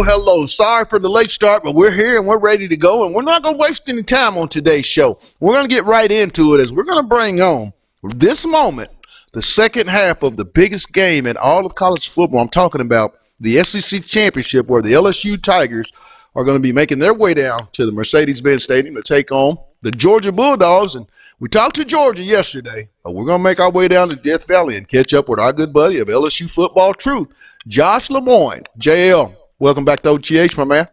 hello. Sorry for the late start, but we're here and we're ready to go, and we're not going to waste any time on today's show. We're going to get right into it as we're going to bring on this moment, the second half of the biggest game in all of college football. I'm talking about the SEC Championship, where the LSU Tigers are going to be making their way down to the Mercedes-Benz Stadium to take on the Georgia Bulldogs. And we talked to Georgia yesterday, but we're going to make our way down to Death Valley and catch up with our good buddy of LSU Football Truth, Josh Lemoyne. JL, welcome back to OTH, my man.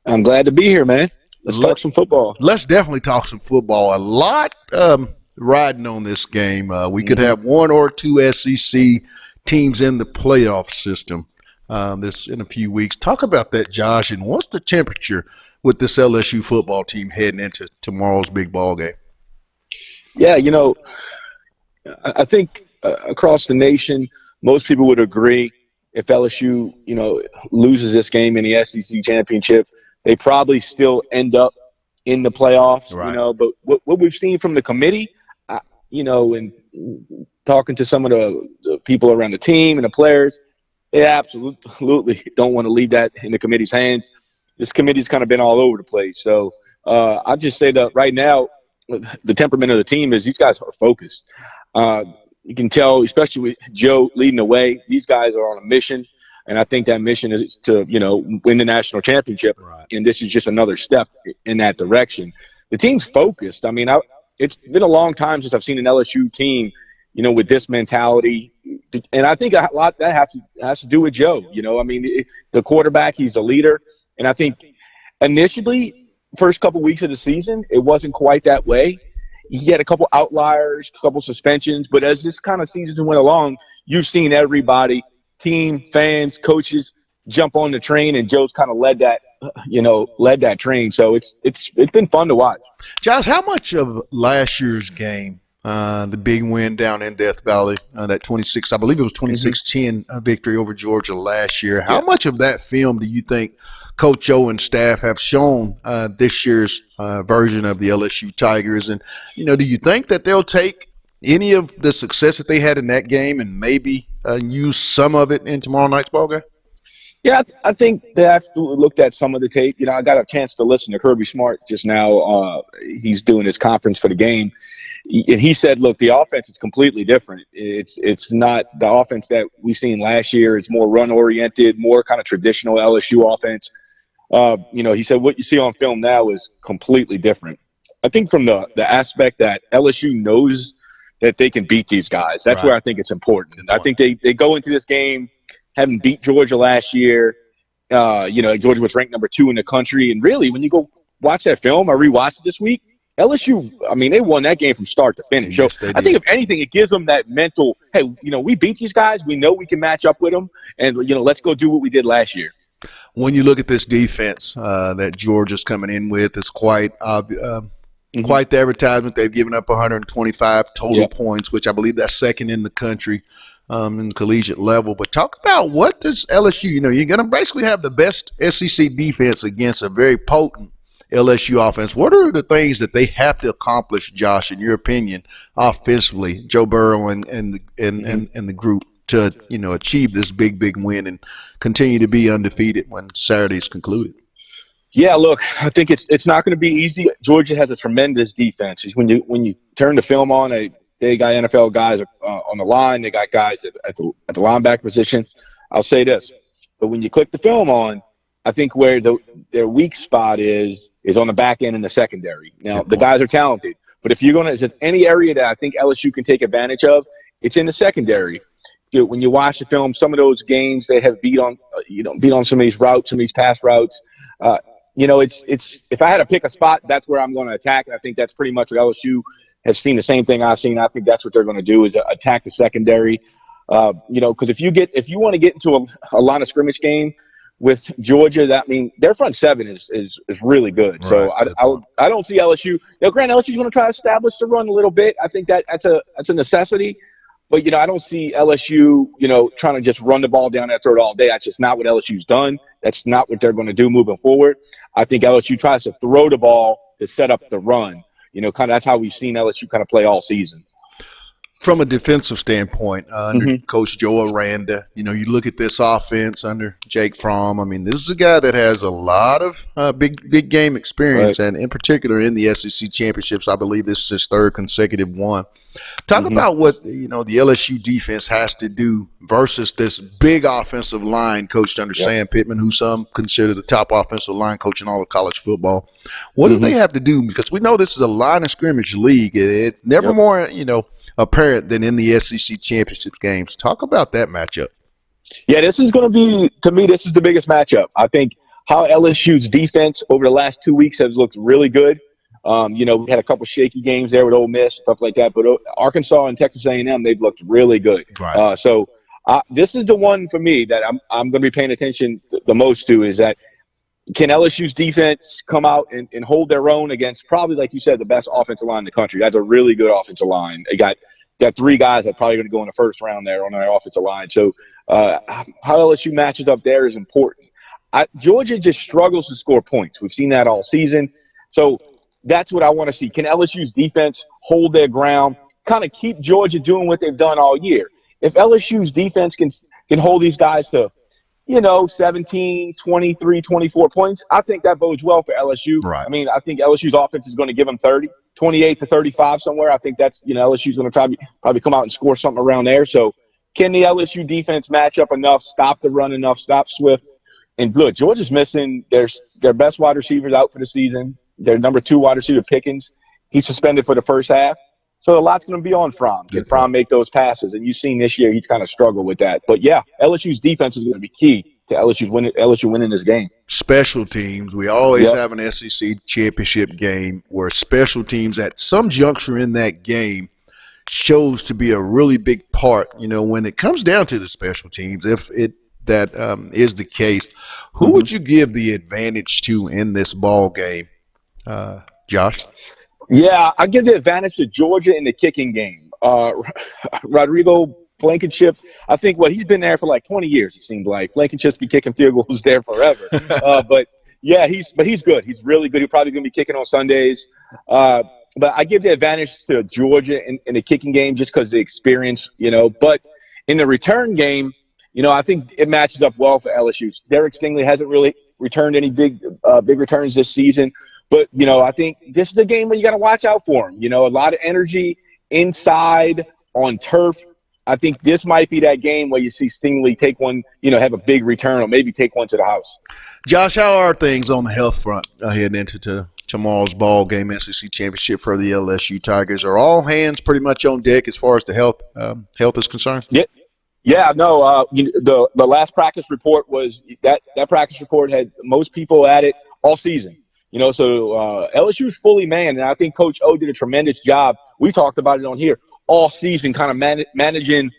I'm glad to be here, man. Let's talk some football. Let's definitely talk some football. A lot riding on this game. We could have one or two SEC teams in the playoff system this in a few weeks. Talk about that, Josh, and what's the temperature with this LSU football team heading into tomorrow's big ball game? Yeah, I think across the nation, most people would agree if LSU, loses this game in the SEC championship, they probably still end up in the playoffs, right. But what we've seen from the committee, and talking to some of the people around the team and the players, they absolutely don't want to leave that in the committee's hands. This committee's kind of been all over the place. So I'll just say that right now, the temperament of the team is these guys are focused. You can tell, especially with Joe leading the way, these guys are on a mission. And I think that mission is to, win the national championship. Right. And this is just another step in that direction. The team's focused. I mean, it's been a long time since I've seen an LSU team, with this mentality. And I think a lot that has to do with Joe. The quarterback, he's a leader. And I think initially, first couple weeks of the season, it wasn't quite that way. He had a couple outliers, a couple suspensions. But as this kind of season went along, you've seen everybody, team, fans, coaches, jump on the train, and Joe's kind of led that train. So it's been fun to watch. Josh, how much of last year's game, the big win down in Death Valley, that 26, I believe it was 26-10 victory over Georgia last year, how much of that film do you think Coach Joe and staff have shown this year's version of the LSU Tigers? And, do you think that they'll take any of the success that they had in that game and maybe use some of it in tomorrow night's ballgame? Yeah, I think they absolutely looked at some of the tape. I got a chance to listen to Kirby Smart just now. He's doing his conference for the game. And he said, look, the offense is completely different. It's not the offense that we've seen last year. It's more run-oriented, more kind of traditional LSU offense. He said what you see on film now is completely different. I think from the aspect that LSU knows that they can beat these guys. That's where I think it's important. I think they go into this game having beat Georgia last year. Georgia was ranked number 2 in the country. And really, when you go watch that film, I rewatched it this week, LSU, they won that game from start to finish. Yes, so I think if anything, it gives them that mental, hey, we beat these guys. We know we can match up with them. And, let's go do what we did last year. When you look at this defense that Georgia's coming in with, it's quite quite the advertisement. They've given up 125 total points, which I believe that's second in the country in the collegiate level. But talk about what does LSU, you're going to basically have the best SEC defense against a very potent LSU offense. What are the things that they have to accomplish, Josh, in your opinion, offensively, Joe Burrow and the group, to achieve this big win and continue to be undefeated when Saturday's concluded? Yeah, look, I think it's not going to be easy. Georgia has a tremendous defense. When you turn the film on, they got NFL guys on the line. They got guys at the linebacker position. I'll say this, but when you click the film on, I think where their weak spot is on the back end in the secondary. Now, the guys are talented, but if there's any area that I think LSU can take advantage of, it's in the secondary. When you watch the film, some of those games they have beat on some of these routes, some of these pass routes. It's if I had to pick a spot, that's where I'm going to attack. And I think that's pretty much what LSU has seen, the same thing I've seen. I think that's what they're going to do is attack the secondary. Because if you want to get into a line of scrimmage game with Georgia, their front seven is really good. Right. So I don't see LSU. Granted, LSU's going to try to establish the run a little bit. I think that's a necessity. But, I don't see LSU, trying to just run the ball down that throat all day. That's just not what LSU's done. That's not what they're going to do moving forward. I think LSU tries to throw the ball to set up the run. That's how we've seen LSU kind of play all season. From a defensive standpoint, under Coach Joe Aranda, you look at this offense under Jake Fromm. I mean, this is a guy that has a lot of big game experience, Right. and in particular in the SEC championships. I believe this is his third consecutive one. Talk about what the LSU defense has to do versus this big offensive line coached under Yep. Sam Pittman, who some consider the top offensive line coach in all of college football. What do they Mm-hmm. have to do? Because we know this is a line of scrimmage league. It's never Yep. more apparent than in the SEC championship games. Talk about that matchup. Yeah, this is going to be, to me, this is the biggest matchup. I think how LSU's defense over the last 2 weeks has looked really good. We had a couple shaky games there with Ole Miss, stuff like that. But Arkansas and Texas A&M, they've looked really good. Right. So this is the one for me that I'm going to be paying attention the most to, is that can LSU's defense come out and hold their own against probably, like you said, the best offensive line in the country? That's a really good offensive line. They got 3 guys that are probably going to go in the first round there on their offensive line. So how LSU matches up there is important. Georgia just struggles to score points. We've seen that all season. So that's what I want to see. Can LSU's defense hold their ground, kind of keep Georgia doing what they've done all year? If LSU's defense can hold these guys to 17, 23, 24 points, I think that bodes well for LSU. Right. I mean, I think LSU's offense is going to give them 30, 28 to 35 somewhere. I think that's, LSU's going to probably come out and score something around there. So can the LSU defense match up enough, stop the run enough, stop Swift? And look, Georgia's missing their best wide receivers out for the season. Their number 2 wide receiver, Pickens, he's suspended for the first half. So a lot's going to be on Fromm. Can Fromm make those passes? And you've seen this year he's kind of struggled with that. But, yeah, LSU's defense is going to be key to LSU winning this game. Special teams. We always have an SEC championship game where special teams at some juncture in that game shows to be a really big part. When it comes down to the special teams, if that is the case, who would you give the advantage to in this ball game, Josh? Yeah, I give the advantage to Georgia in the kicking game. Rodrigo Blankenship, I think he's been there for like 20 years, it seems like. Blankenship's been kicking field goals there forever. But he's good. He's really good. He's probably going to be kicking on Sundays. But I give the advantage to Georgia in the kicking game just because of the experience, But in the return game, I think it matches up well for LSU. Derek Stingley hasn't really returned any big returns this season. But, I think this is the game where you got to watch out for him. A lot of energy inside on turf. I think this might be that game where you see Stingley take one, have a big return or maybe take one to the house. Josh, how are things on the health front heading into tomorrow's ball game, SEC championship for the LSU Tigers? Are all hands pretty much on deck as far as the health is concerned? Yeah. Yeah, no. The last practice report was that practice report had most people at it all season. So LSU's fully manned, and I think Coach O did a tremendous job. We talked about it on here all season, kind of managing,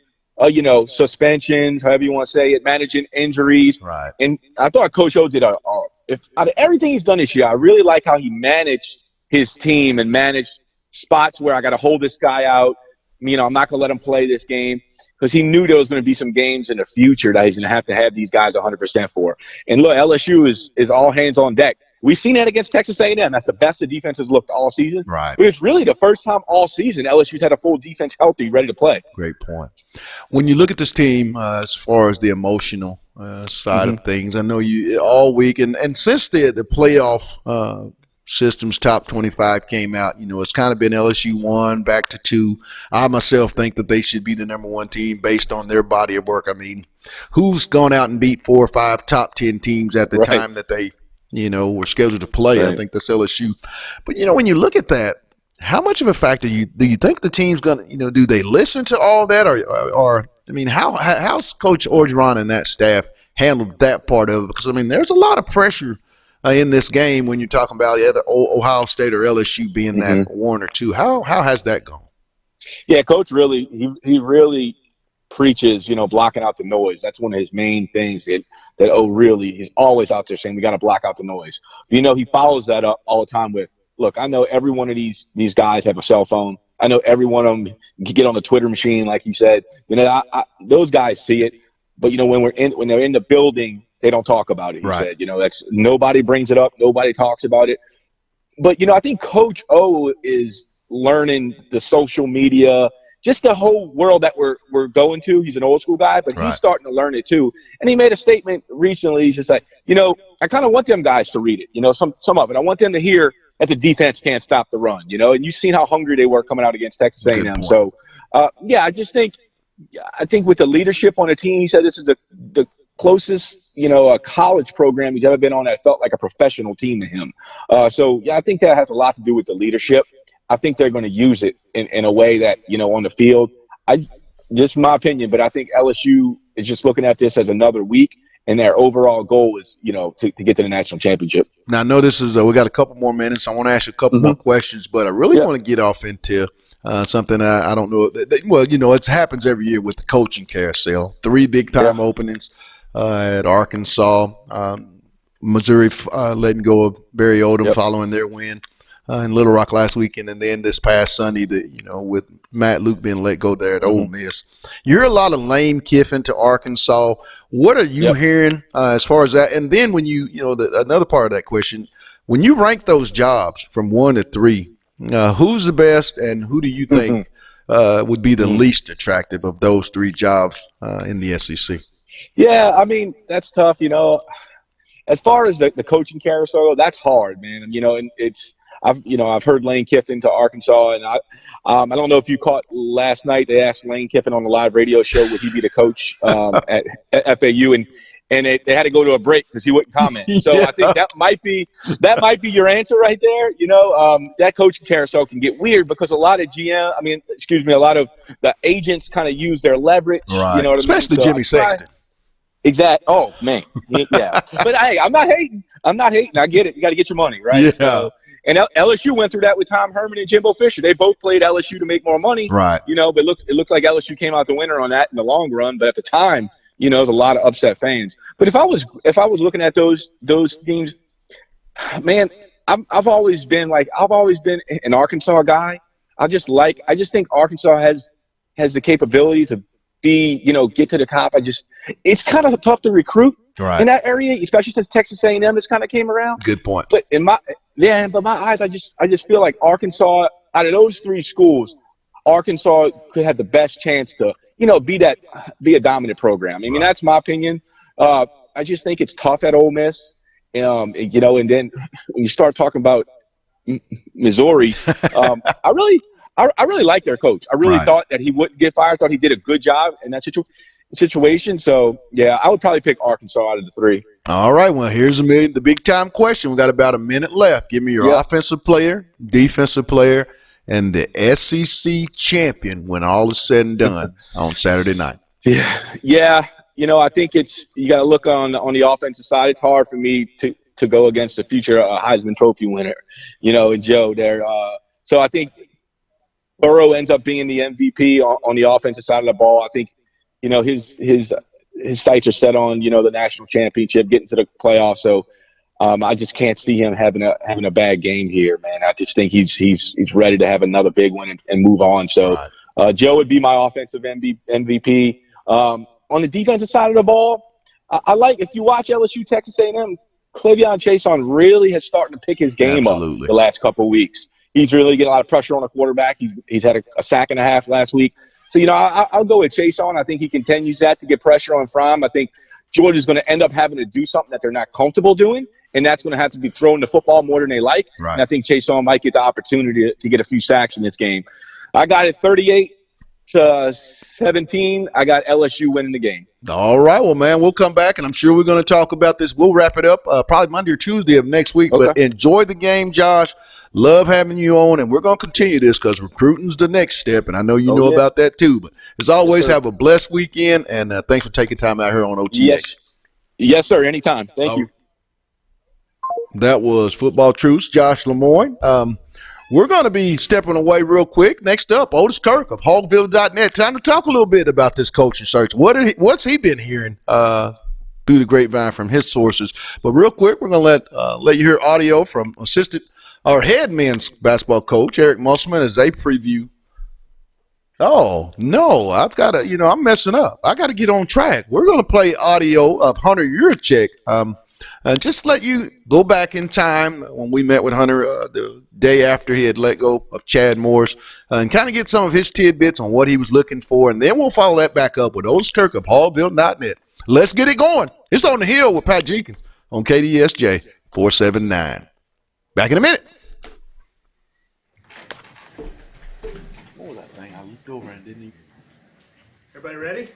suspensions, however you want to say it, managing injuries. Right. And I thought Coach O did out of everything he's done this year, I really like how he managed his team and managed spots where I got to hold this guy out. I'm not going to let him play this game, because he knew there was going to be some games in the future that he's going to have these guys 100% for. And look, LSU is all hands on deck. We've seen that against Texas A&M. That's the best the defense has looked all season. Right. But it's really the first time all season LSU's had a full defense healthy, ready to play. Great point. When you look at this team as far as the emotional side of things, I know you all week, and since the playoff system's top 25 came out, it's kind of been LSU 1 back to 2. I myself think that they should be the number 1 team based on their body of work. I mean, who's gone out and beat 4 or 5 top 10 teams at the time that they were scheduled to play? Right. I think that's LSU. But when you look at that, how much of a factor do you think the team's gonna do they listen to all that, or I mean, how's Coach Orgeron and that staff handled that part of it? Because I mean, there's a lot of pressure in this game when you're talking about either Ohio State or LSU being that 1 or 2. How has that gone? Yeah, Coach he really preaches, blocking out the noise. That's one of his main things that he's always out there saying we got to block out the noise. He follows that up all the time with, look, I know every one of these guys have a cell phone. I know every one of them can get on the Twitter machine, like he said. Those guys see it, but when they're in the building, they don't talk about it. He said, that's nobody brings it up, nobody talks about it. But I think Coach O is learning the social media. just the whole world that we're going to. He's an old school guy, but he's starting to learn it too. And he made a statement recently. He's just like, I kind of want them guys to read it. Some of it. I want them to hear that the defense can't stop the run. And you've seen how hungry they were coming out against Texas A&M. So, I think with the leadership on the team, he said this is the closest, a college program he's ever been on that felt like a professional team to him. I think that has a lot to do with the leadership. I think they're going to use it in a way that, on the field. Just my opinion, but I think LSU is just looking at this as another week, and their overall goal is, to get to the national championship. Now, I know this is we got a couple more minutes. I want to ask you a couple more questions, but I really want to get off into something I don't know. It happens every year with the coaching carousel. 3 big-time openings at Arkansas, Missouri letting go of Barry Odom following their win in Little Rock last weekend, and then this past Sunday, with Matt Luke being let go there at Ole Miss. You hear a lot of Lane Kiffin to Arkansas. What are you hearing as far as that? And then when another part of that question, when you rank those jobs from 1 to 3, who's the best, and who do you think would be the least attractive of those 3 jobs in the SEC? Yeah, I mean, that's tough. As far as the coaching carousel, that's hard, man. And I've heard Lane Kiffin to Arkansas, and I don't know if you caught last night. They asked Lane Kiffin on the live radio show would he be the coach at FAU, and they had to go to a break because he wouldn't comment. So I think that might be your answer right there. That coaching carousel can get weird because a lot of a lot of the agents kind of use their leverage. Right. Especially Jimmy Sexton. Exactly. Oh man. Yeah. But hey, I'm not hating. I get it. You got to get your money, right? Yeah. So, and LSU went through that with Tom Herman and Jimbo Fisher. They both played LSU to make more money. Right. But it looks like LSU came out the winner on that in the long run. But at the time, there's a lot of upset fans. But if I was looking at those teams, man, I've always been an Arkansas guy. I just think Arkansas has the capability to get to the top. It's kind of tough to recruit in that area, especially since Texas A&M has kind of came around. Good point. But my eyes, I just feel like Arkansas, out of those 3 schools, Arkansas could have the best chance to, be a dominant program. I mean, that's my opinion. I just think it's tough at Ole Miss. And then when you start talking about Missouri, I really like their coach. I really thought that he wouldn't get fired. I thought he did a good job in that situation. So, yeah, I would probably pick Arkansas out of the 3. All right. Well, here's the big-time question. We got about a minute left. Give me your offensive player, defensive player, and the SEC champion when all is said and done on Saturday night. Yeah. I think you got to look on the offensive side. It's hard for me to go against a future Heisman Trophy winner, and Joe there. So I think Burrow ends up being the MVP on the offensive side of the ball. I think, his sights are set on, the national championship, getting to the playoffs. So I just can't see him having a bad game here, man. I just think he's ready to have another big one and move on. So Joe would be my offensive MVP. On the defensive side of the ball, I like, if you watch LSU Texas A&M, Clevion Chason really has started to pick his game up the last couple of weeks. He's really getting a lot of pressure on the quarterback. He's had a sack and a half last week. So, I'll go with Chason. I think he continues that to get pressure on Fromm. I think Georgia's going to end up having to do something that they're not comfortable doing, and that's going to have to be throwing the football more than they like. Right. And I think Chason might get the opportunity to get a few sacks in this game. I got it 38-17. I got LSU winning the game. All right. Well, man, we'll come back, and I'm sure we're going to talk about this. We'll wrap it up probably Monday or Tuesday of next week. Okay. But enjoy the game, Josh. Love having you on, and we're going to continue this because recruiting's the next step, and I know you know about that too. But as always, have a blessed weekend, and thanks for taking time out here on OTH. Yes, sir. Anytime. Thank you. That was Football Truths, Josh Lemoyne. We're going to be stepping away real quick. Next up, Otis Kirk of Hogville.net. Time to talk a little bit about this coaching search. What's he been hearing through the grapevine from his sources? But real quick, we're going to let you hear audio from head men's basketball coach, Eric Musselman, as they preview. Oh, no, I've got to, I'm messing up. I got to get on track. We're going to play audio of Hunter Yurachek Just let you go back in time when we met with Hunter the day after he had let go of Chad Morris and kind of get some of his tidbits on what he was looking for. And then we'll follow that back up with Otis Kirk of Hallville.net. Let's get it going. It's On the Hill with Pat Jenkins on KDSJ 479. Back in a minute. What was that thing? I looked over and didn't even. Everybody ready?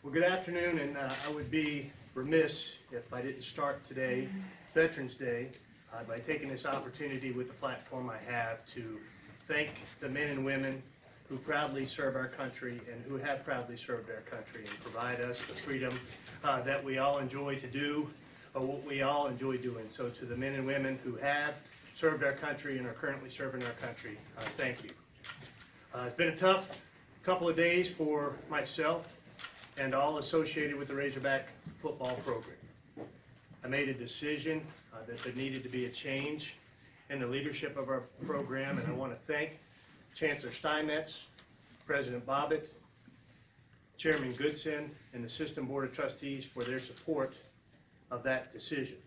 Well, good afternoon, and I would be remiss if I didn't start today, Veterans Day, by taking this opportunity with the platform I have to thank the men and women who proudly serve our country and who have proudly served our country and provide us the freedom that we all enjoy to do, what we all enjoy doing. So to the men and women who have served our country and are currently serving our country, thank you. It's been a tough couple of days for myself and all associated with the Razorback football program. I made a decision that there needed to be a change in the leadership of our program, and I want to thank Chancellor Steinmetz, President Bobbitt, Chairman Goodson, and the System Board of Trustees for their support of that decision.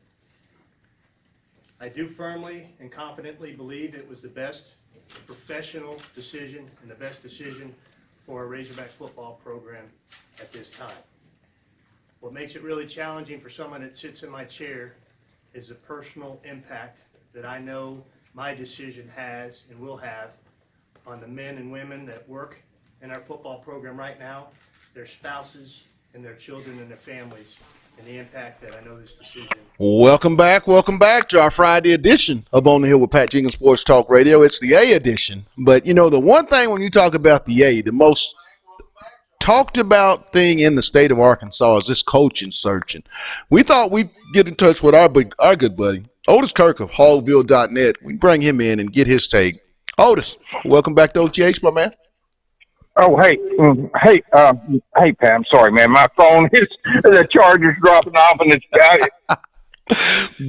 I do firmly and confidently believe it was the best professional decision and the best decision for our Razorback football program at this time. What makes it really challenging for someone that sits in my chair is the personal impact that I know my decision has and will have on the men and women that work in our football program right now, their spouses and their children and their families, and the impact that I know this decision. Welcome back to our Friday edition of On the Hill with Pat Jenkins Sports Talk Radio. It's the A edition. But, you know, the one thing when you talk about the A, the most talked about thing in the state of Arkansas is this coaching search. And we thought we'd get in touch with our good buddy, Otis Kirk of Hallville.net. We bring him in and get his take. Otis, welcome back to OTH, my man. Oh, hey, Pat. I'm sorry, man. My phone is the charger's dropping off, and it's got it.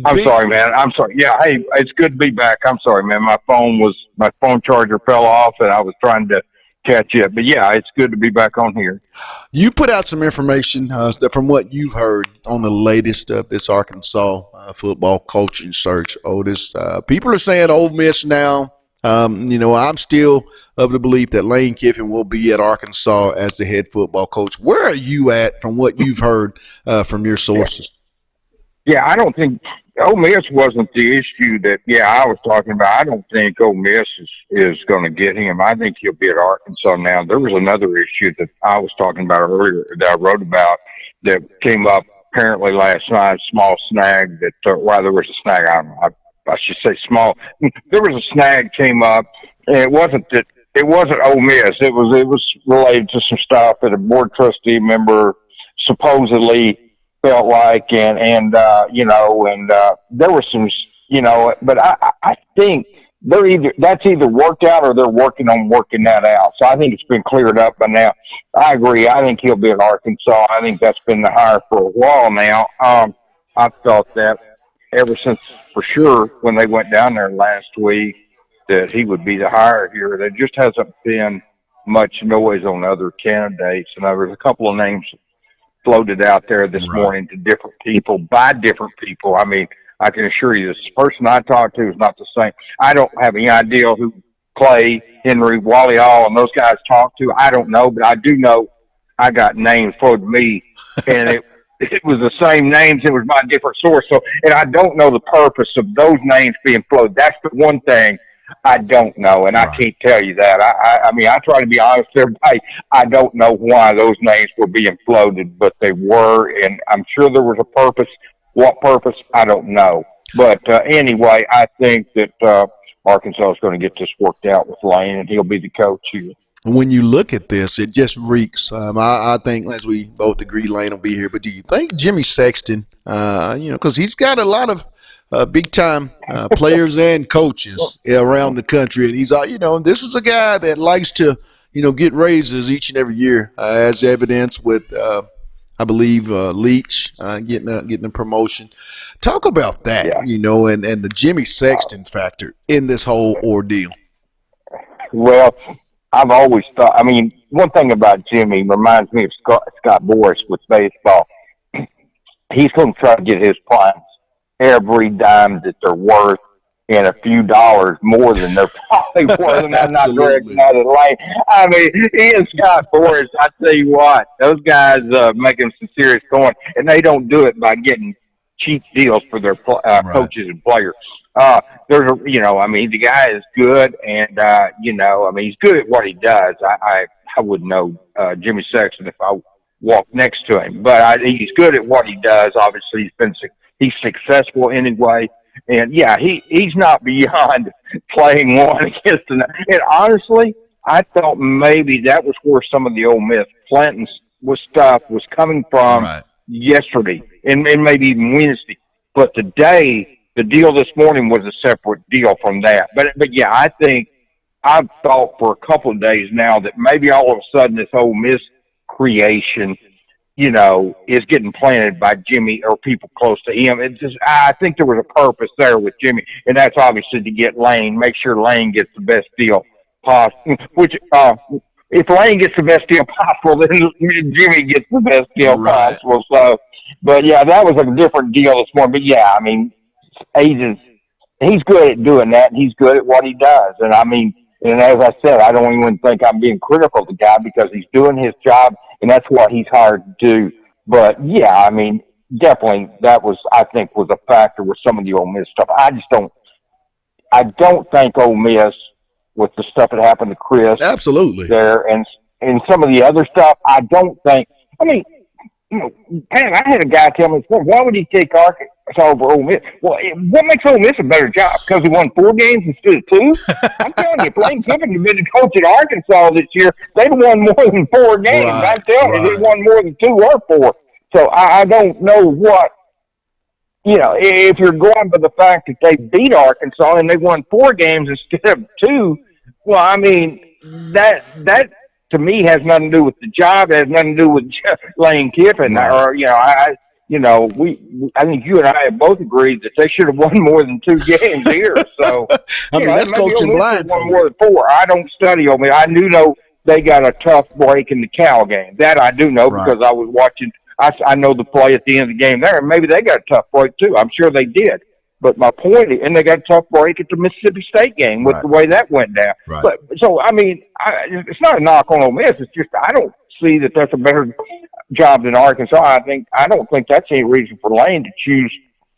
I'm sorry, man. I'm sorry. Yeah, hey, it's good to be back. I'm sorry, man. My phone charger fell off, and I was trying to catch it. But yeah, it's good to be back on here. You put out some information from what you've heard on the latest of this Arkansas football coaching search, Otis. People are saying Ole Miss now. You know, I'm still of the belief that Lane Kiffin will be at Arkansas as the head football coach. Where are you at from what you've heard from your sources? Yeah, I don't think Ole Miss wasn't the issue that, I was talking about. I don't think Ole Miss is going to get him. I think he'll be at Arkansas now. There was another issue that I was talking about earlier that I wrote about that came up apparently last night, small snag that, there was a snag, I don't know. I should say small. There was a snag came up, and it wasn't Ole Miss. It was related to some stuff that a board trustee member supposedly felt like, and there was some, but I think that's either worked out or they're working on working that out. So I think it's been cleared up by now. I agree. I think he'll be at Arkansas. I think that's been the hire for a while now. I've thought that ever since, for sure, when they went down there last week, that he would be the hire here. There just hasn't been much noise on other candidates. And there was a couple of names floated out there this morning to different people, by different people. I mean, I can assure you this person I talked to is not the same. I don't have any idea who Clay, Henry, Wally Hall, and those guys talked to. I don't know, but I do know I got names floated to me, and it was the same names. It was by a different source. So, and I don't know the purpose of those names being floated. That's the one thing I don't know, and I can't tell you that. I mean, I try to be honest with everybody. I don't know why those names were being floated, but they were, and I'm sure there was a purpose. What purpose? I don't know. But anyway, I think that Arkansas is going to get this worked out with Lane, and he'll be the coach here. When you look at this, it just reeks. I think, as we both agree, Lane will be here. But do you think Jimmy Sexton, because he's got a lot of big-time players and coaches around the country, and he's, this is a guy that likes to, get raises each and every year, as evidence with, I believe, Leach getting a promotion. Talk about that, and the Jimmy Sexton factor in this whole ordeal. Well, I've always thought, one thing about Jimmy reminds me of Scott Boras with baseball. he's going to try to get his clients every dime that they're worth and a few dollars more than they're probably worth. And I'm not directing out of the lane. I mean, he and Scott Boras, I tell you what, those guys making some serious coin, and they don't do it by getting cheap deals for their coaches and players. There's a, I mean, the guy is good, and I mean, he's good at what he does. I wouldn't know Jimmy Sexton if I walked next to him, but he's good at what he does. Obviously, he's successful anyway. And yeah, he's not beyond playing one against another. And honestly, I thought maybe that was where some of the Ole Miss Clinton's stuff was coming from yesterday and maybe even Wednesday. But today, the deal this morning was a separate deal from that. But yeah, I think I've thought for a couple of days now that maybe all of a sudden this Ole Miss creation is getting planted by Jimmy or people close to him. It's just, I think there was a purpose there with Jimmy, and that's obviously to get Lane, make sure Lane gets the best deal possible. Which, if Lane gets the best deal possible, then Jimmy gets the best deal possible. So, but yeah, that was a different deal this morning. But yeah, I mean, he's good at doing that, and he's good at what he does. And I mean, and as I said, I don't even think I'm being critical of the guy because he's doing his job, and that's what he's hired to do. But, yeah, I mean, definitely that was, I think, was a factor with some of the Ole Miss stuff. I don't think Ole Miss, with the stuff that happened to Chris. Absolutely. There, and some of the other stuff, I don't think, I mean, Pat, I had a guy tell me, why would he take Arkansas over Ole Miss? Well, what makes Ole Miss a better job? Because he won 4 games instead of 2? I'm telling you, if Lane Kiffin had been the coach at Arkansas this year, they'd have won more than 4 games. I'm telling you, they won more than 2 or 4. So I don't know what, if you're going by the fact that they beat Arkansas and they won 4 games instead of 2, well, I mean, that to me has nothing to do with the job. It has nothing to do with Lane Kiffin. Or, I think you and I have both agreed that they should have won more than 2 games here. So, I mean, that's coaching blind. Won more than 4. I don't study on me. I do know they got a tough break in the Cal game. That I do know because I was watching. I know the play at the end of the game there, and maybe they got a tough break too. I'm sure they did. But my point is, and they got a tough break at the Mississippi State game with the way that went down. But so, I mean, it's not a knock on Ole Miss. It's just I don't see that that's a better job than Arkansas. I don't think that's any reason for Lane to choose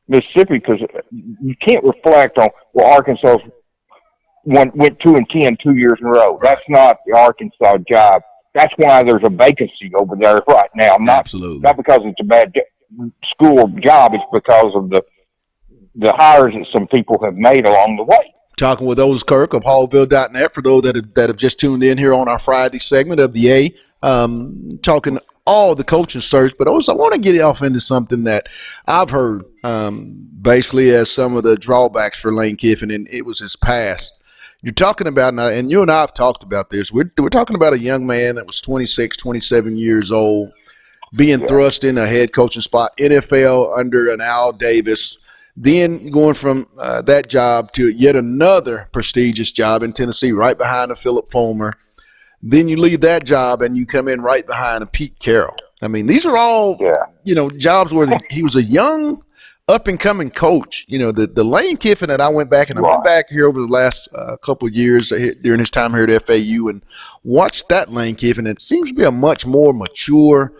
Mississippi because you can't reflect on Arkansas went 2-10 2 years in a row. That's not the Arkansas job. That's why there's a vacancy over there right now. Not because it's a bad school or job. It's because of the hires that some people have made along the way. Talking with Otis Kirk of Hallville.net for those that have just tuned in here on our Friday segment of the A. Talking all the coaching search, but also I want to get off into something that I've heard basically as some of the drawbacks for Lane Kiffin, and it was his past. You're talking about, and you and I have talked about this, we're talking about a young man that was 26, 27 years old, being thrust in a head coaching spot, NFL under an Al Davis, then going from that job to yet another prestigious job in Tennessee, right behind a Philip Fulmer. Then you leave that job and you come in right behind a Pete Carroll. I mean, these are all, jobs where he was a young, up-and-coming coach. The Lane Kiffin that I went back, and I went back here over the last couple of years during his time here at FAU and watched that Lane Kiffin. It seems to be a much more mature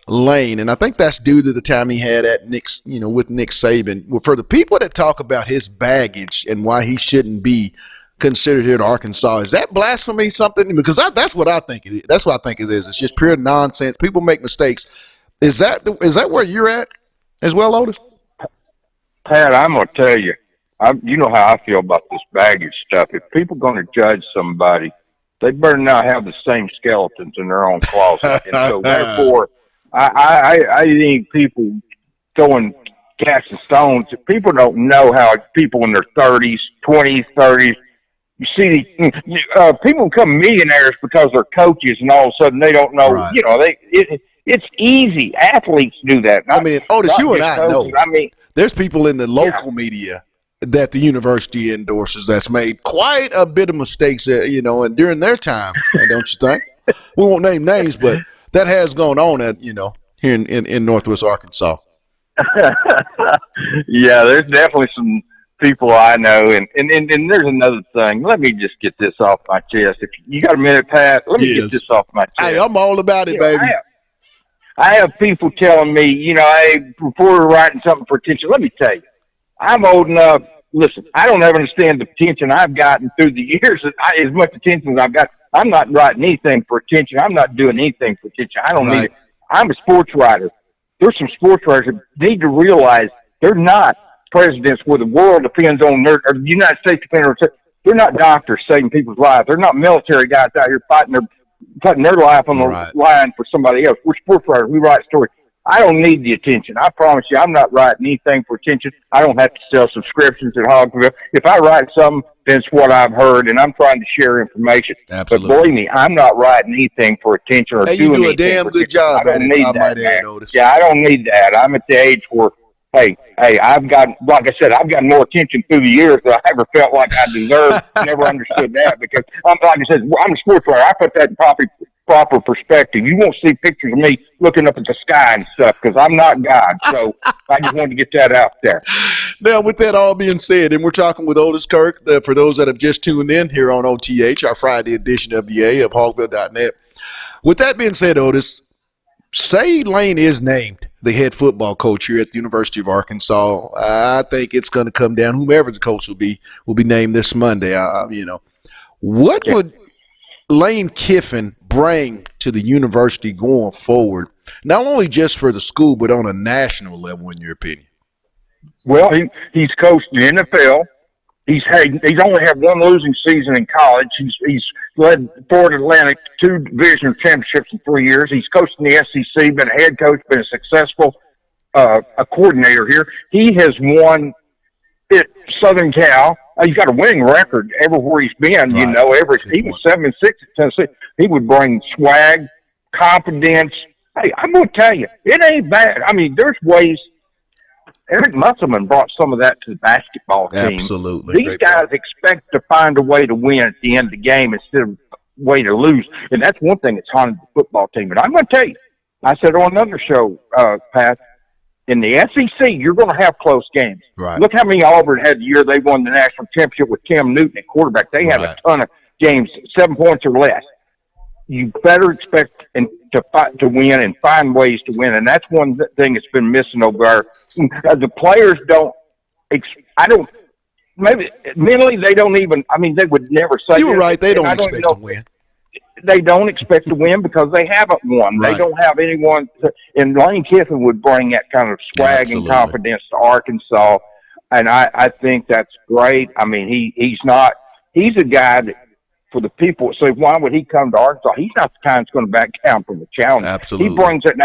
Lane, and I think that's due to the time he had at with Nick Saban. Well, for the people that talk about his baggage and why he shouldn't be considered here at Arkansas, is that blasphemy something? Because that's what I think it is. That's what I think it is. It's just pure nonsense. People make mistakes. Is that where you're at as well, Otis? Pat, I'm going to tell you, you know how I feel about this baggage stuff. If people are going to judge somebody, they better not have the same skeletons in their own closet. And so, therefore, I think people throwing casting stones. People don't know how people in their 30s, 20s, 30s. You see, people become millionaires because they're coaches, and all of a sudden they don't know. It's easy. Athletes do that. I mean, Otis, you and I know. I mean, there's people in the local media that the university endorses that's made quite a bit of mistakes, and during their time, don't you think? We won't name names, but that has gone on at here in Northwest Arkansas. Yeah, there's definitely some people I know, and there's another thing. Let me just get this off my chest. If you got a minute, Pat, let me get this off my chest. Hey, I'm all about it, You know, baby. I have people telling me, hey, before we're writing something for attention, let me tell you, I'm old enough. Listen, I don't ever understand the attention I've gotten through the years. As much attention as I've got, I'm not writing anything for attention. I'm not doing anything for attention. I don't need it. I'm a sports writer. There's some sports writers that need to realize they're not presidents where the world depends on or the United States depends on. They're not doctors saving people's lives. They're not military guys out here putting their life on the line for somebody else. We're sports writers. We write stories. I don't need the attention. I promise you, I'm not writing anything for attention. I don't have to sell subscriptions at Hogville. If I write something, then it's what I've heard, and I'm trying to share information. Absolutely. But believe me, I'm not writing anything for attention or doing anything. You do a damn good job at it, I might add, Otis. Yeah, I don't need that. I'm at the age where, hey, I've got, like I said, I've got more attention through the years than I ever felt like I deserved. Never understood that because, like I said, I'm a sports writer. I put that in proper perspective. You won't see pictures of me looking up at the sky and stuff because I'm not God. So I just wanted to get that out there. Now, with that all being said, and we're talking with Otis Kirk, for those that have just tuned in here on OTH, our Friday edition of the A of Hogville.net. With that being said, Otis, say Lane is named the head football coach here at the University of Arkansas. I think it's going to come down. Whomever the coach will be named this Monday. What would Lane Kiffin bring to the university going forward, not only just for the school, but on a national level, in your opinion? Well, he's coached the NFL. He's only had one losing season in college. He's led Florida Atlantic to 2 division championships in 3 years. He's coached in the SEC, been a head coach, been a successful a coordinator here. He has won at Southern Cal. He's got a winning record everywhere he's been. Right. He was 7-6 at Tennessee. He would bring swag, confidence. Hey, I'm going to tell you, it ain't bad. I mean, there's ways. Eric Musselman brought some of that to the basketball team. Absolutely. These guys expect to find a way to win at the end of the game instead of a way to lose. And that's one thing that's haunted the football team. And I'm going to tell you, I said on another show, Pat, in the SEC, you're going to have close games. Right. Look how many Auburn had the year they won the national championship with Cam Newton at quarterback. They had a ton of games, 7 points or less. You better expect to win and find ways to win, and that's one thing that's been missing over there. The players maybe mentally they don't even. I mean, they would never say. You were right. They don't expect to win. They don't expect to win because they haven't won. Right. They don't have anyone. And Lane Kiffin would bring that kind of swag and confidence to Arkansas, and I think that's great. I mean, he's a guy that, for the people say, why would he come to Arkansas? He's not the kind that's going to back down from the challenge. Absolutely. He brings it.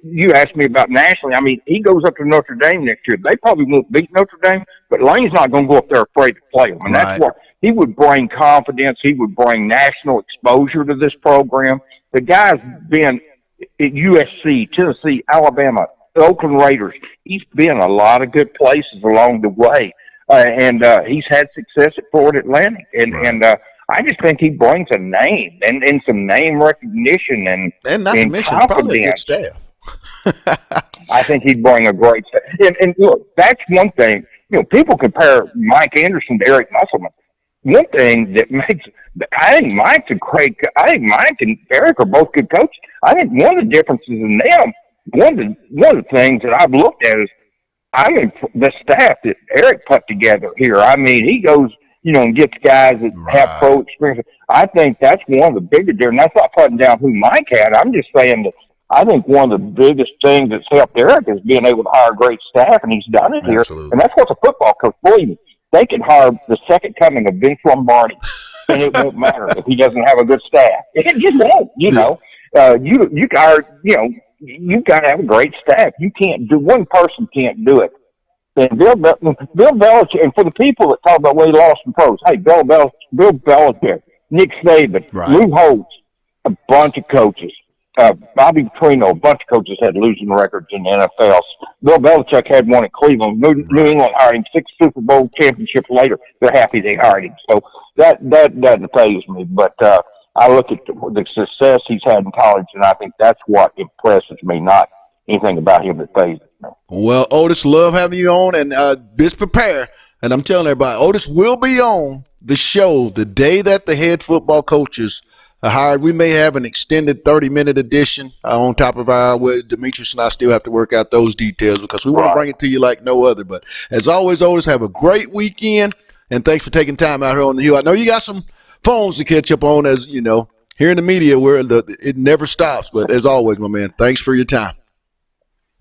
You asked me about nationally. I mean, he goes up to Notre Dame next year. They probably won't beat Notre Dame, but Lane's not going to go up there afraid to play them. And that's what he would bring confidence. He would bring national exposure to this program. The guy's been at USC, Tennessee, Alabama, the Oakland Raiders. He's been a lot of good places along the way. And he's had success at Florida Atlantic. And I just think he brings a name and some name recognition and not to mention probably a good staff. I think he'd bring a great staff. And look, that's one thing. People compare Mike Anderson to Eric Musselman. One thing that I think Mike and Eric are both good coaches. I think one of the differences in them, one of the things that I've looked at is, the staff that Eric put together here. I mean, he goes, and gets guys that have pro experience. I think that's one of the bigger differences. That's not putting down who Mike had. I'm just saying that I think one of the biggest things that's helped Eric is being able to hire great staff, and he's done it here. Absolutely. And that's what's a football coach. Believe me, they can hire the second coming of Vince Lombardi, and it won't matter if he doesn't have a good staff. It just won't. You got to have a great staff. One person can't do it. And Bill Belichick, and for the people that talk about what he lost in pros, hey, Bill Belichick, Nick Saban, Lou Holtz, a bunch of coaches, Bobby Petrino, a bunch of coaches had losing records in the NFL. Bill Belichick had one in Cleveland. New England hired him 6 Super Bowl championships later. They're happy they hired him. So that doesn't faze me. But I look at the success he's had in college, and I think that's what impresses me, not anything about him that phases me. Well, Otis, love having you on, and just prepare. And I'm telling everybody, Otis will be on the show the day that the head football coaches are hired. We may have an extended 30-minute edition on top of our. Well, Demetrius and I still have to work out those details because we want to bring it to you like no other. But as always, Otis, have a great weekend, and thanks for taking time out here on the hill. I know you got some phones to catch up on, as you know, here in the media where it never stops. But as always, my man, thanks for your time.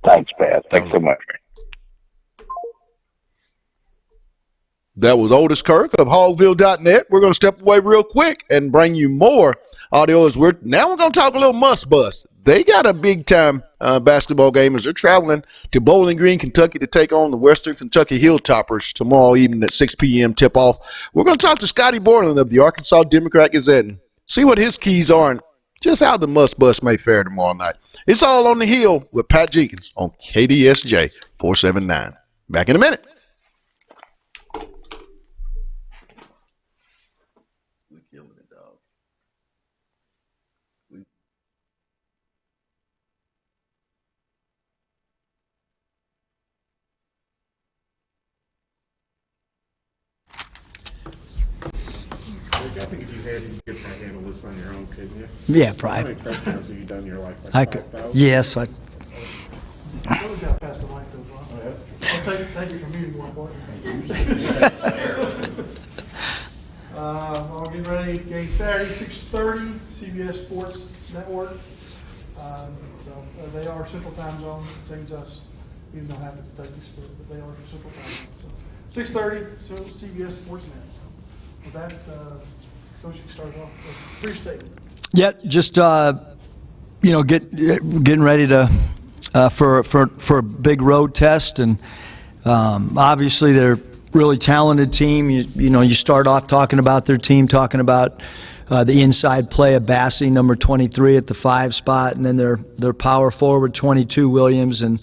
Thanks, Pat. Thanks so much, man. That was Otis Kirk of Hogville.net. We're going to step away real quick and bring you more audio. We're going to talk a little must bust. They got a big time basketball game as they're traveling to Bowling Green, Kentucky to take on the Western Kentucky Hilltoppers tomorrow evening at 6 p.m. tip off. We're going to talk to Scotty Borland of the Arkansas Democrat Gazette and see what his keys are and just how the must bust may fare tomorrow night. It's all on the hill with Pat Jenkins on KDSJ 479. Back in a minute. I think if you had, you could probably handle this on your own, couldn't you? Yeah, How probably. many touchdowns have you done in your life? Like I could. 5,000? Yes. Got past the mic goes on. Oh, that's true. Take it from me more important. I'll get ready. Game Saturday, 6:30, CBS Sports Network. They are Central Time Zone, same as us, even though half of Kentucky's split, but they are Central Time Zone. So 6:30, so CBS Sports Net. So with that, Coach, you start off with brief statement. Yeah, just getting ready to for a big road test, and obviously they're a really talented team. You start off talking about their team, talking about the inside play of Bassey, number 23 at the 5 spot, and then their power forward 22 Williams, and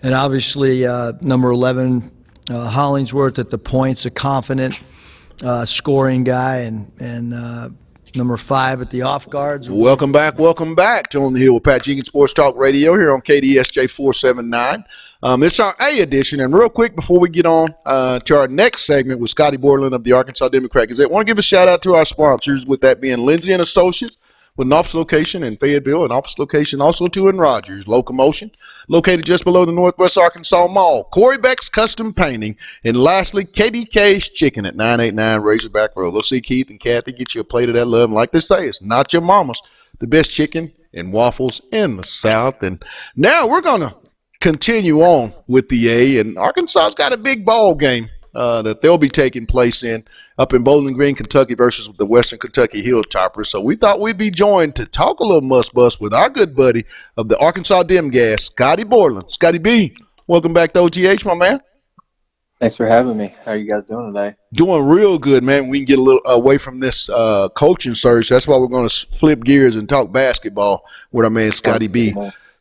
obviously number 11 Hollingsworth at the points, a confident scoring guy, and number 5 at the off guards. Welcome back to On the Hill with Pat Jenkins Sports Talk Radio here on KDSJ 479. It's our A edition, and real quick before we get on to our next segment with Scotty Borland of the Arkansas Democrat Gazette, I want to give a shout out to our sponsors, with that being Lindsay and Associates, with an office location in Fayetteville, an office location also too in Rogers, Locomotion, located just below the Northwest Arkansas Mall, Corey Beck's Custom Painting, and lastly, KDK's Chicken at 989 Razorback Road. Go see Keith and Kathy, get you a plate of that love. And like they say, it's not your mama's. The best chicken and waffles in the South. And now we're going to continue on with the A, and Arkansas's got a big ball game that they'll be taking place in up in Bowling Green, Kentucky versus the Western Kentucky Hilltoppers. So we thought we'd be joined to talk a little must bust with our good buddy of the Arkansas Dem Gas, Scotty Borland. Scotty B, welcome back to OTH, my man. Thanks for having me. How are you guys doing today? Doing real good, man. We can get a little away from this coaching search. That's why we're going to flip gears and talk basketball with our man Scotty B.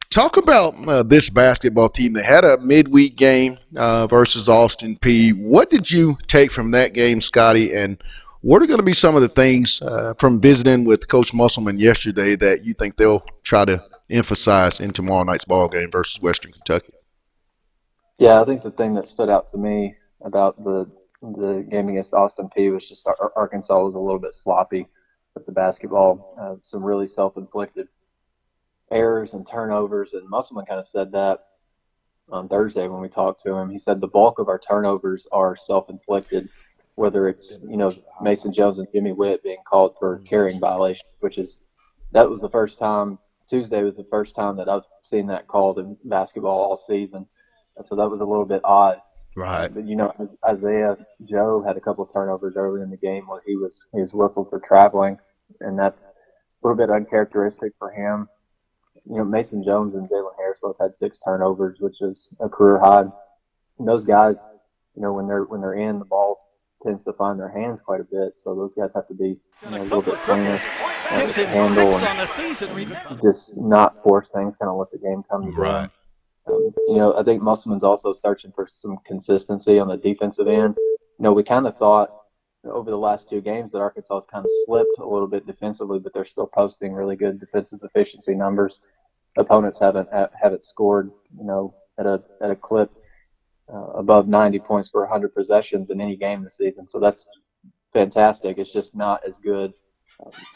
Talk about this basketball team. They had a midweek game versus Austin Peay. What did you take from that game, Scotty? And what are going to be some of the things from visiting with Coach Musselman yesterday that you think they'll try to emphasize in tomorrow night's ball game versus Western Kentucky? Yeah, I think the thing that stood out to me about the game against Austin Peay was just Arkansas was a little bit sloppy with the basketball. Some really self-inflicted errors and turnovers, and Musselman kind of said that on Thursday when we talked to him. He said the bulk of our turnovers are self-inflicted, whether it's Mason Jones and Jimmy Witt being called for carrying violations, that was the first time. Tuesday was the first time that I've seen that called in basketball all season, and so that was a little bit odd. Right. But Isaiah Joe had a couple of turnovers early in the game where he was whistled for traveling, and that's a little bit uncharacteristic for him. Mason Jones and Jalen Harris both had 6 turnovers, which is a career high. And those guys, when they're in, the ball tends to find their hands quite a bit. So those guys have to be a little bit cleaner to handle and just not force things, kind of let the game come to them. I think Musselman's also searching for some consistency on the defensive end. We kind of thought over the last 2 games that Arkansas has kind of slipped a little bit defensively, but they're still posting really good defensive efficiency numbers. opponents haven't scored, at a clip above 90 points per 100 possessions in any game this season. So that's fantastic. It's just not as good,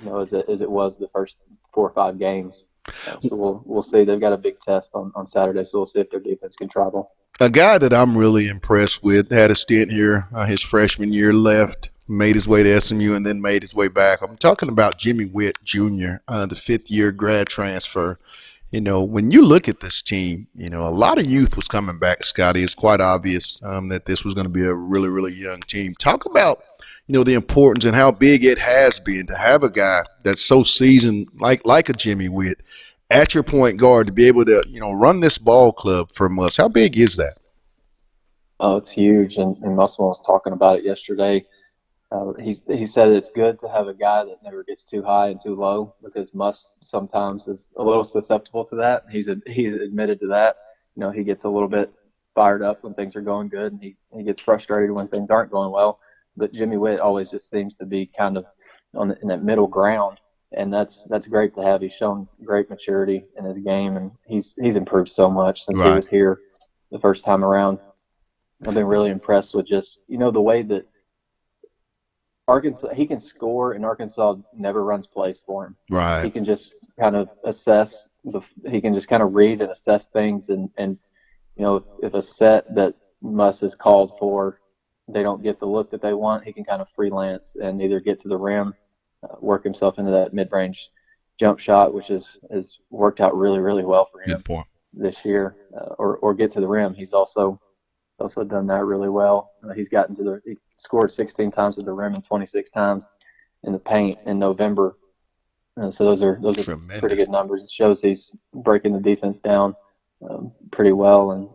as it was the first 4 or 5 games. So we'll see. They've got a big test on Saturday, so we'll see if their defense can travel. A guy that I'm really impressed with had a stint here his freshman year, left, made his way to SMU, and then made his way back. I'm talking about Jimmy Witt Jr., the fifth-year grad transfer. When you look at this team, a lot of youth was coming back, Scotty. It's quite obvious that this was going to be a really, really young team. Talk about, the importance and how big it has been to have a guy that's so seasoned, like a Jimmy Witt, at your point guard to be able to, run this ball club from us. How big is that? Oh, it's huge. And Musselman was talking about it yesterday. He said it's good to have a guy that never gets too high and too low, because Muss sometimes is a little susceptible to that. He's admitted to that. He gets a little bit fired up when things are going good, and he gets frustrated when things aren't going well. But Jimmy Witt always just seems to be kind of in that middle ground, and that's great to have. He's shown great maturity in his game, and he's improved so much since he was here the first time around. I've been really impressed with just the way that Arkansas, he can score, and Arkansas never runs plays for him. Right. He can just kind of assess he can just kind of read and assess things, and if a set that Muss is called for, they don't get the look that they want, he can kind of freelance and either get to the rim, work himself into that mid-range jump shot, which has worked out really, really well for him this year, or get to the rim. He's also done that really well. He scored 16 times at the rim and 26 times in the paint in November. So those are pretty good numbers. It shows he's breaking the defense down pretty well. And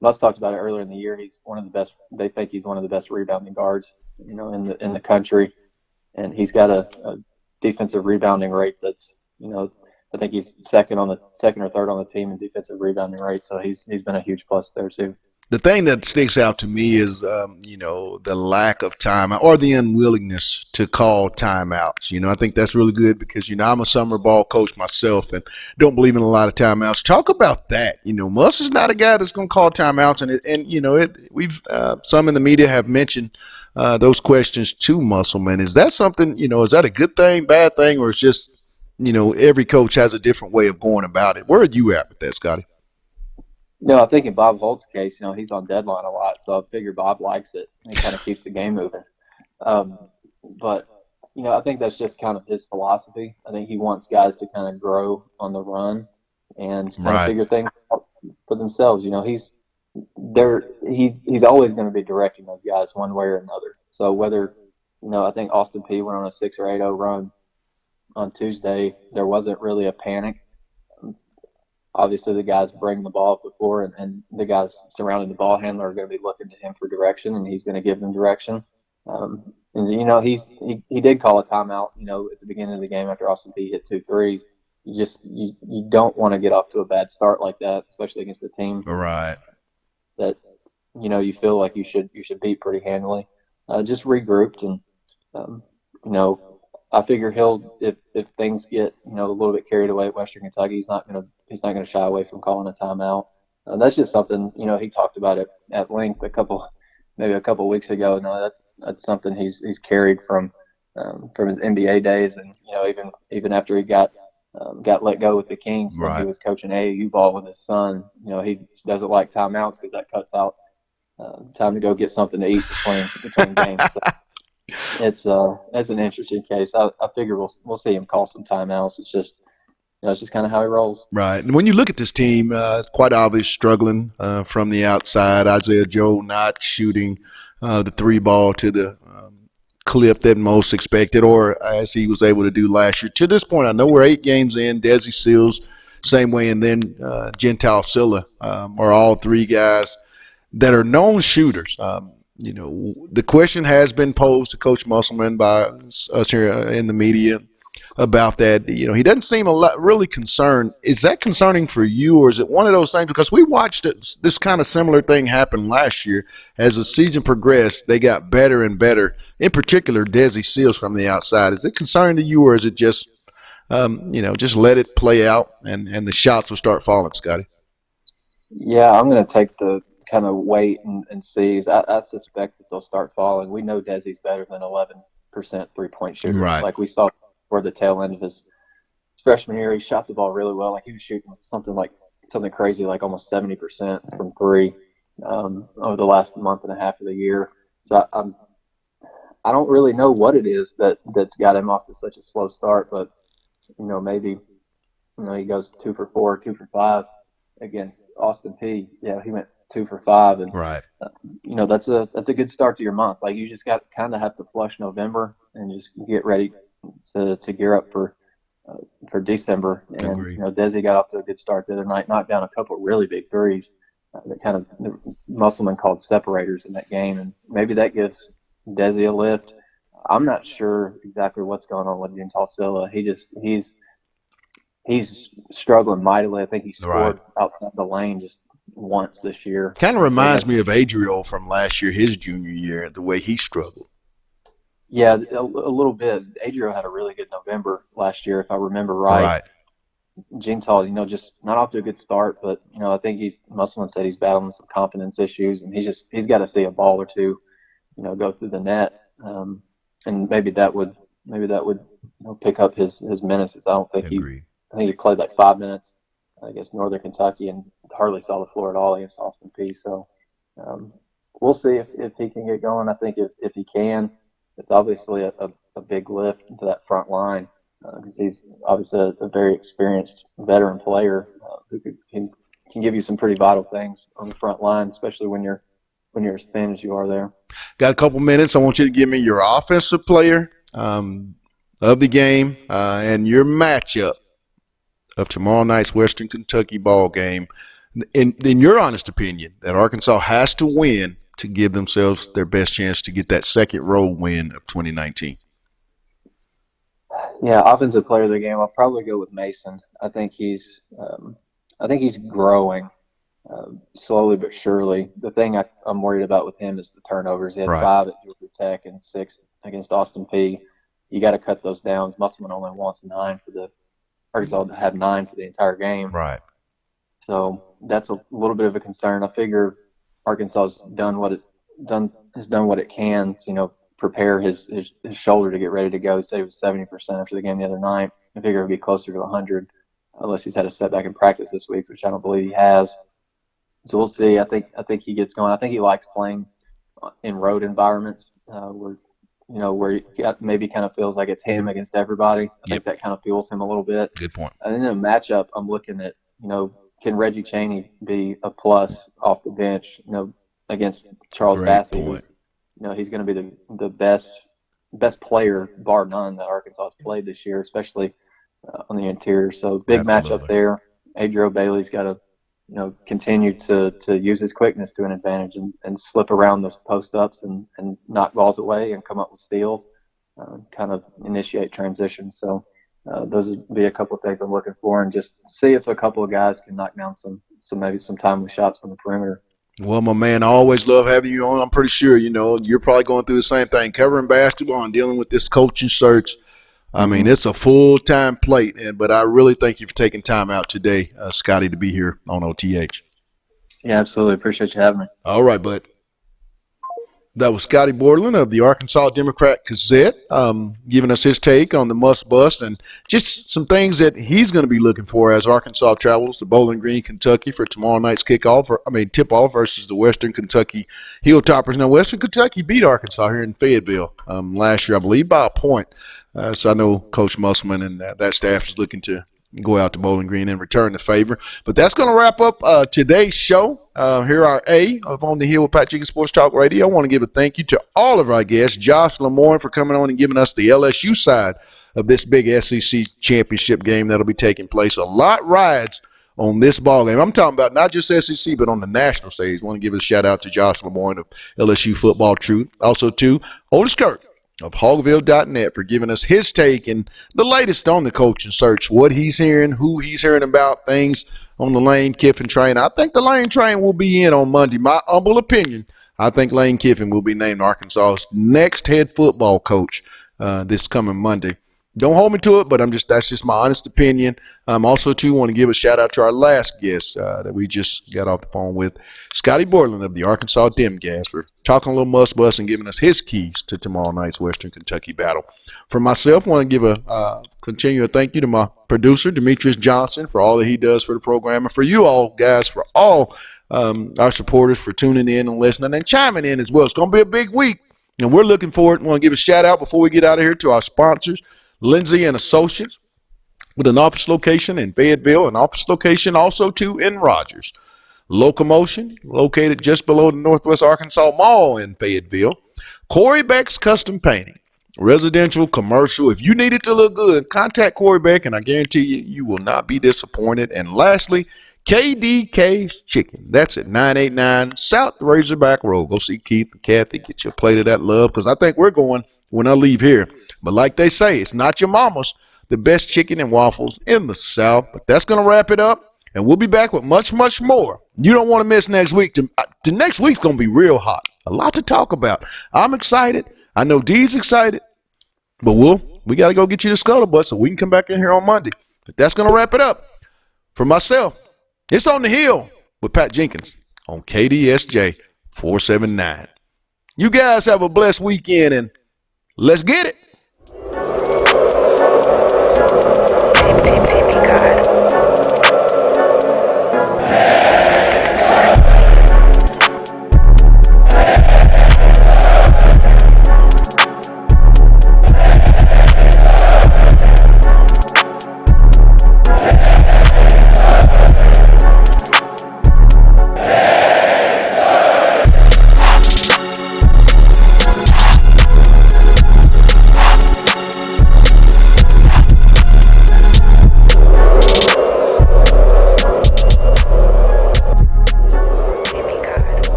Muss talked about it earlier in the year. He's one of the best. They think he's one of the best rebounding guards, in the country. And he's got a defensive rebounding rate that's, I think he's second or third on the team in defensive rebounding rate. So he's been a huge plus there too. The thing that sticks out to me is, the lack of time or the unwillingness to call timeouts. I think that's really good because, I'm a summer ball coach myself and don't believe in a lot of timeouts. Talk about that. Muss is not a guy that's going to call timeouts, we've some in the media have mentioned those questions to Musselman. Is that something? Is that a good thing, bad thing, or it's just every coach has a different way of going about it? Where are you at with that, Scotty? No, I think in Bob Holt's case, he's on deadline a lot, so I figure Bob likes it. He kind of keeps the game moving. But, I think that's just kind of his philosophy. I think he wants guys to kind of grow on the run and kind of figure things out for themselves. He's always going to be directing those guys one way or another. So whether, I think Austin Peay went on a 6 or 8-0 run on Tuesday, there wasn't really a panic. Obviously, the guys bring the ball up the floor, and the guys surrounding the ball handler are going to be looking to him for direction, and he's going to give them direction. He did call a timeout, at the beginning of the game after Austin Peay hit 2 threes. You don't want to get off to a bad start like that, especially against a team that you feel like you should beat pretty handily. Just regrouped, and I figure if things get a little bit carried away at Western Kentucky, he's not going to shy away from calling a timeout. That's just something he talked about it at length maybe a couple weeks ago. No, that's something he's carried from his NBA days, and even after he got let go with the Kings when he was coaching AAU ball with his son. He doesn't like timeouts because that cuts out time to go get something to eat between games. So it's an interesting case. I figure we'll see him call some timeouts. It's just kind of how he rolls. Right. And when you look at this team, quite obvious struggling from the outside. Isaiah Joe not shooting the 3 ball to the clip that most expected, or as he was able to do last year. To this point, I know we're 8 games in. Desi Seals, same way, and then Gentile Silla are all 3 guys that are known shooters. The question has been posed to Coach Musselman by us here in the media about that. He doesn't seem really concerned. Is that concerning for you, or is it one of those things? Because we watched this kind of similar thing happen last year. As the season progressed, they got better and better. In particular, Desi Seals from the outside. Is it concerning to you, or is it just just let it play out, and the shots will start falling, Scotty. Yeah, I'm going to take the kind of wait and see. I suspect that they'll start falling. We know Desi's better than 11% three-point shooter. Right. Like we saw toward the tail end of his freshman year, he shot the ball really well. Like he was shooting something crazy, like almost 70% from three over the last month and a half of the year. So I don't really know what it is that's got him off to such a slow start, but maybe he goes 2 for 4, 2 for 5 against Austin P. Yeah, he went 2 for 5, and right. That's a good start to your month. Like you just got kind of have to flush November and just get ready to gear up for December. And Agreed. Desi got off to a good start the other night, knocked down a couple of really big threes that kind of the Musselman called separators in that game, and maybe that gives Desi a lift. I'm not sure exactly what's going on with Utah Silla. He's struggling mightily. I think he scored outside the lane just once this year. Kind of reminds me of Adriel from last year, his junior year, the way he struggled. Yeah, a little bit. Adriel had a really good November last year, if I remember right. Right. Gene Tall, just not off to a good start, but I think Musselman said he's battling some confidence issues, and he's got to see a ball or two, go through the net, and maybe that would pick up his minutes. I don't think I think he played like 5 minutes against Northern Kentucky and hardly saw the floor at all against Austin P. So we'll see if he can get going. I think if he can, it's obviously a big lift into that front line because he's obviously a very experienced veteran player who can give you some pretty vital things on the front line, especially when you're as thin as you are there. Got a couple minutes. I want you to give me your offensive player of the game and your matchup of tomorrow night's Western Kentucky ball game. In your honest opinion, that Arkansas has to win to give themselves their best chance to get that second road win of 2019. Yeah, offensive player of the game. I'll probably go with Mason. I think he's growing slowly but surely. The thing I'm worried about with him is the turnovers. He had 5 at Georgia Tech and 6 against Austin P. You got to cut those down. Musselman only wants 9 for the Arkansas to have 9 for the entire game. Right. So that's a little bit of a concern. I figure Arkansas has done what it can to, prepare his shoulder to get ready to go. He said he was 70% after the game the other night. I figure it would be closer to 100 unless he's had a setback in practice this week, which I don't believe he has. So we'll see. I think he gets going. I think he likes playing in road environments where he maybe kind of feels like it's him against everybody. I think that kind of fuels him a little bit. Good point. And then in a matchup, I'm looking at, can Reggie Chaney be a plus off the bench, against Charles Bassey? He's going to be the best player, bar none, that Arkansas has played this year, especially on the interior. So big matchup there. Adriel Bailey's got to, continue to use his quickness to an advantage and slip around those post-ups and knock balls away and come up with steals, kind of initiate transition. So those would be a couple of things I'm looking for, and just see if a couple of guys can knock down some timely shots from the perimeter. Well, my man, I always love having you on. I'm pretty sure, you're probably going through the same thing, covering basketball and dealing with this coaching search. I mean, it's a full-time plate, but I really thank you for taking time out today, Scotty, to be here on OTH. Yeah, absolutely. Appreciate you having me. All right, bud. That was Scotty Borderland of the Arkansas Democrat-Gazette, giving us his take on the must-bust and just some things that he's going to be looking for as Arkansas travels to Bowling Green, Kentucky for tomorrow night's tip-off versus the Western Kentucky Hilltoppers. Now, Western Kentucky beat Arkansas here in Fayetteville last year, I believe, by a point. So I know Coach Musselman and that staff is looking to go out to Bowling Green and return the favor. But that's going to wrap up today's show. Here are of On the Hill with Pat Jenkins Sports Talk Radio. I want to give a thank you to all of our guests, Josh Lemoyne for coming on and giving us the LSU side of this big SEC championship game that'll be taking place. A lot rides on this ball game. I'm talking about not just SEC, but on the national stage. I want to give a shout out to Josh Lemoyne of LSU Football Truth. Also to Otis Kirk of Hogville.net for giving us his take and the latest on the coaching search, what he's hearing, who he's hearing about, things on the Lane Kiffin train. I think the Lane train will be in on Monday. My humble opinion, I think Lane Kiffin will be named Arkansas's next head football coach this coming Monday. Don't hold me to it, but that's just my honest opinion. Also, too, want to give a shout out to our last guest that we just got off the phone with, Scotty Borland of the Arkansas Dim Gas, for talking a little muss bus and giving us his keys to tomorrow night's Western Kentucky battle. For myself, I want to give continue a thank you to my producer, Demetrius Johnson, for all that he does for the program, and for you all, guys, for all our supporters for tuning in and listening and chiming in as well. It's going to be a big week, and we're looking forward. I want to give a shout out before we get out of here to our sponsors, Lindsay and Associates, with an office location in Fayetteville, an office location also too in Rogers. Locomotion, located just below the Northwest Arkansas Mall in Fayetteville. Corey Beck's Custom Painting, residential, commercial. If you need it to look good, contact Corey Beck, and I guarantee you will not be disappointed. And lastly, KDK's Chicken. That's at 989 South Razorback Road. Go see Keith and Kathy. Get you a plate of that love, because I think we're going when I leave here. But like they say, it's not your mama's. The best chicken and waffles in the South. But that's going to wrap it up, and we'll be back with much, much more. You don't want to miss next week. The next week's going to be real hot. A lot to talk about. I'm excited. I know Dee's excited. But we got to go get you the scuttlebutt so we can come back in here on Monday. But that's going to wrap it up. For myself, it's On the Hill with Pat Jenkins on KDSJ 479. You guys have a blessed weekend, and let's get it. Baby God.